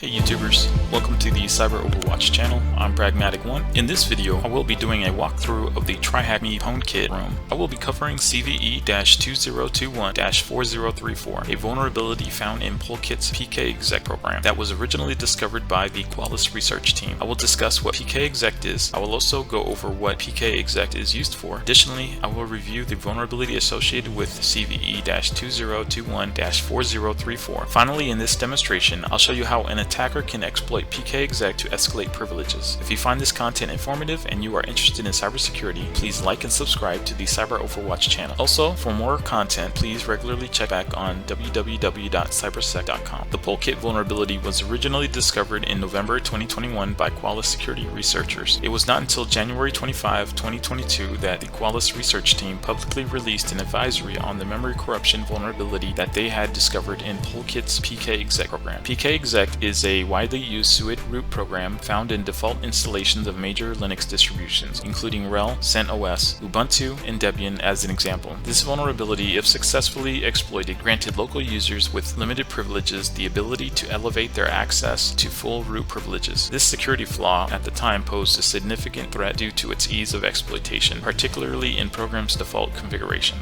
Hey YouTubers, welcome to the Cyber Overwatch channel. I'm Pragmatic1. In this video, I will be doing a walkthrough of the TryHackMe Pwnkit room. I will be covering CVE-2021-4034, a vulnerability found in Pwnkit's pkexec program that was originally discovered by the Qualys research team. I will discuss what pkexec is. I will also go over what pkexec is used for. Additionally, I will review the vulnerability associated with CVE-2021-4034. Finally, in this demonstration, I'll show you how an attacker can exploit pkexec to escalate privileges. If you find this content informative and you are interested in cybersecurity, please like and subscribe to the Cyber Overwatch channel. Also, for more content, please regularly check back on www.cybersec.com. The Pwnkit vulnerability was originally discovered in November 2021 by Qualys security researchers. It was not until January 25, 2022 that the Qualys research team publicly released an advisory on the memory corruption vulnerability that they had discovered in Pwnkit's pkexec program. Pkexec is a widely used sudo root program found in default installations of major Linux distributions, including RHEL, CentOS, Ubuntu, and Debian as an example. This vulnerability, if successfully exploited, granted local users with limited privileges the ability to elevate their access to full root privileges. This security flaw at the time posed a significant threat due to its ease of exploitation, particularly in programs' default configuration.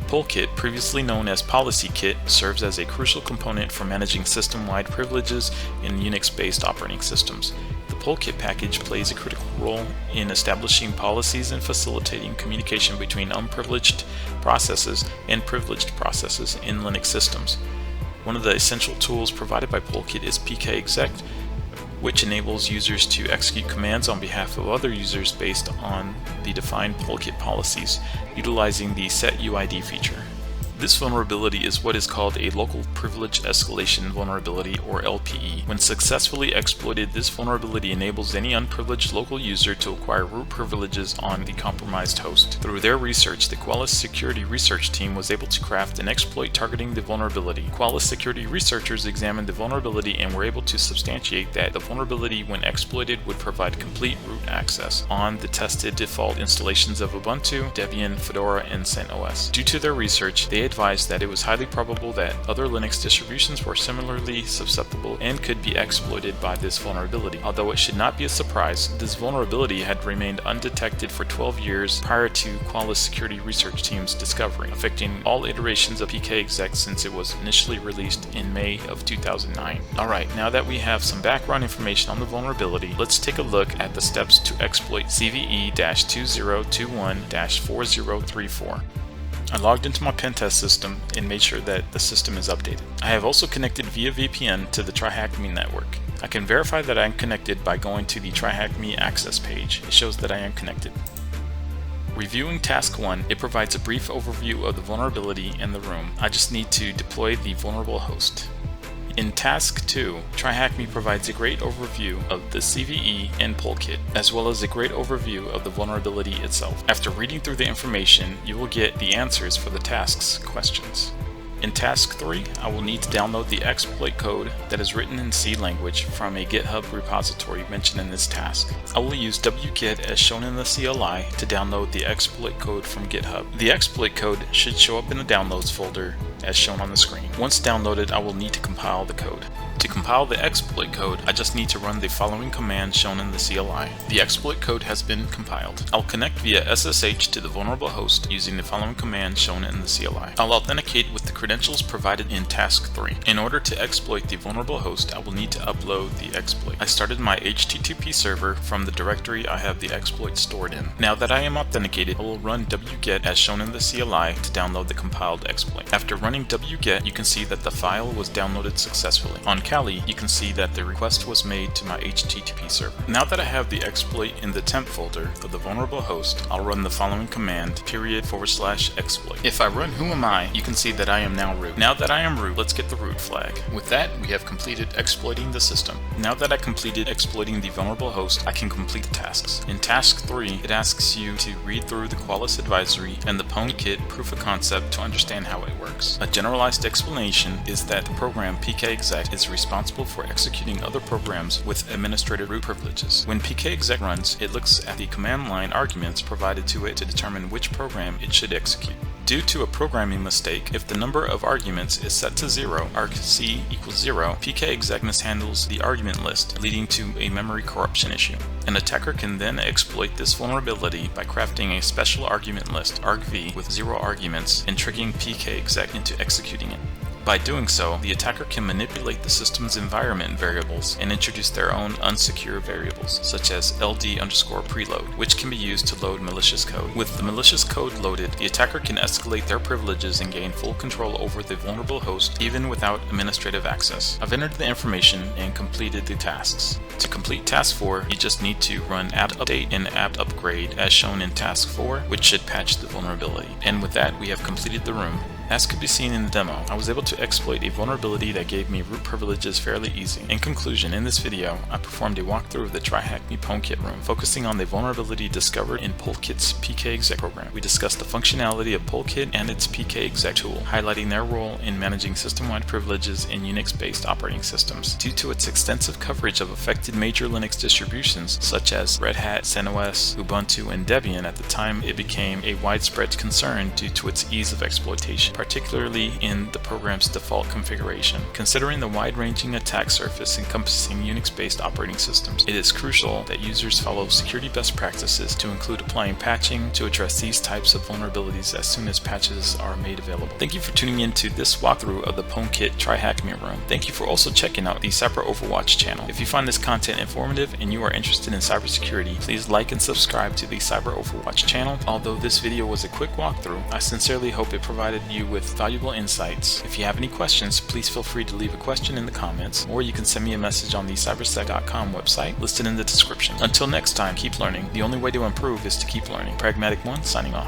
Pwnkit, previously known as PolicyKit, serves as a crucial component for managing system-wide privileges in Unix-based operating systems. The Pwnkit package plays a critical role in establishing policies and facilitating communication between unprivileged processes and privileged processes in Linux systems. One of the essential tools provided by Pwnkit is pkexec, which enables users to execute commands on behalf of other users based on the defined Pwnkit policies, utilizing the setuid feature. This vulnerability is what is called a local privilege escalation vulnerability, or LPE. When successfully exploited, this vulnerability enables any unprivileged local user to acquire root privileges on the compromised host. Through their research, the Qualys security research team was able to craft an exploit targeting the vulnerability. Qualys security researchers examined the vulnerability and were able to substantiate that the vulnerability, when exploited, would provide complete root access on the tested default installations of Ubuntu, Debian, Fedora, and CentOS. Due to their research, they advised that it was highly probable that other Linux distributions were similarly susceptible and could be exploited by this vulnerability. Although it should not be a surprise, this vulnerability had remained undetected for 12 years prior to Qualys security research team's discovery, affecting all iterations of pkexec since it was initially released in May of 2009. Alright, now that we have some background information on the vulnerability, let's take a look at the steps to exploit CVE-2021-4034. I logged into my pentest system and made sure that the system is updated. I have also connected via VPN to the TryHackMe network. I can verify that I am connected by going to the TryHackMe access page. It shows that I am connected. Reviewing Task 1, it provides a brief overview of the vulnerability in the room. I just need to deploy the vulnerable host. In Task 2, TryHackMe provides a great overview of the CVE and Pwnkit, as well as a great overview of the vulnerability itself. After reading through the information, you will get the answers for the task's questions. In Task 3, I will need to download the exploit code that is written in C language from a GitHub repository mentioned in this task. I will use Dudchyk as shown in the CLI to download the exploit code from GitHub. The exploit code should show up in the downloads folder as shown on the screen. Once downloaded, I will need to compile the code. To compile the exploit code, I just need to run the following command shown in the CLI. The exploit code has been compiled. I'll connect via SSH to the vulnerable host using the following command shown in the CLI. I'll authenticate with the credentials provided in Task 3. In order to exploit the vulnerable host, I will need to upload the exploit. I started my HTTP server from the directory I have the exploit stored in. Now that I am authenticated, I will run wget as shown in the CLI to download the compiled exploit. After running wget, you can see that the file was downloaded successfully. On Kali, you can see that the request was made to my HTTP server. Now that I have the exploit in the temp folder of the vulnerable host, I'll run the following command, /exploit. If I run whoami, you can see that I am now root. Now that I am root, let's get the root flag. With that, we have completed exploiting the system. Now that I completed exploiting the vulnerable host, I can complete the tasks. In Task 3, it asks you to read through the Qualys advisory and the Pwnkit proof of concept to understand how it works. A generalized explanation is that the program pkexec is responsible for executing other programs with administrative root privileges. When pkexec runs, it looks at the command line arguments provided to it to determine which program it should execute. Due to a programming mistake, if the number of arguments is set to 0, argc equals 0, pkexec mishandles the argument list, leading to a memory corruption issue. An attacker can then exploit this vulnerability by crafting a special argument list, argv, with 0 arguments and tricking pkexec into executing it. By doing so, the attacker can manipulate the system's environment variables and introduce their own unsecure variables, such as ld_preload, which can be used to load malicious code. With the malicious code loaded, the attacker can escalate their privileges and gain full control over the vulnerable host, even without administrative access. I've entered the information and completed the tasks. To complete task 4, you just need to run apt update and apt upgrade as shown in task 4, which should patch the vulnerability. And with that, we have completed the room. As could be seen in the demo, I was able to exploit a vulnerability that gave me root privileges fairly easy. In conclusion, in this video, I performed a walkthrough of the Pwnkit room, focusing on the vulnerability discovered in Pwnkit's pkexec program. We discussed the functionality of Pwnkit and its pkexec tool, highlighting their role in managing system-wide privileges in Unix-based operating systems. Due to its extensive coverage of affected major Linux distributions, such as Red Hat, CentOS, Ubuntu, and Debian, at the time it became a widespread concern due to its ease of exploitation, particularly in the program's default configuration. Considering the wide-ranging attack surface encompassing Unix-based operating systems, it is crucial that users follow security best practices to include applying patching to address these types of vulnerabilities as soon as patches are made available. Thank you for tuning in to this walkthrough of the Pwnkit room. Thank you for also checking out the Cyber Overwatch channel. If you find this content informative and you are interested in cybersecurity, please like and subscribe to the Cyber Overwatch channel. Although this video was a quick walkthrough, I sincerely hope it provided you with valuable insights. If you have any questions, please feel free to leave a question in the comments, or you can send me a message on the cybersec.com website listed in the description. Until next time, keep learning. The only way to improve is to keep learning. Pragmatic One signing off.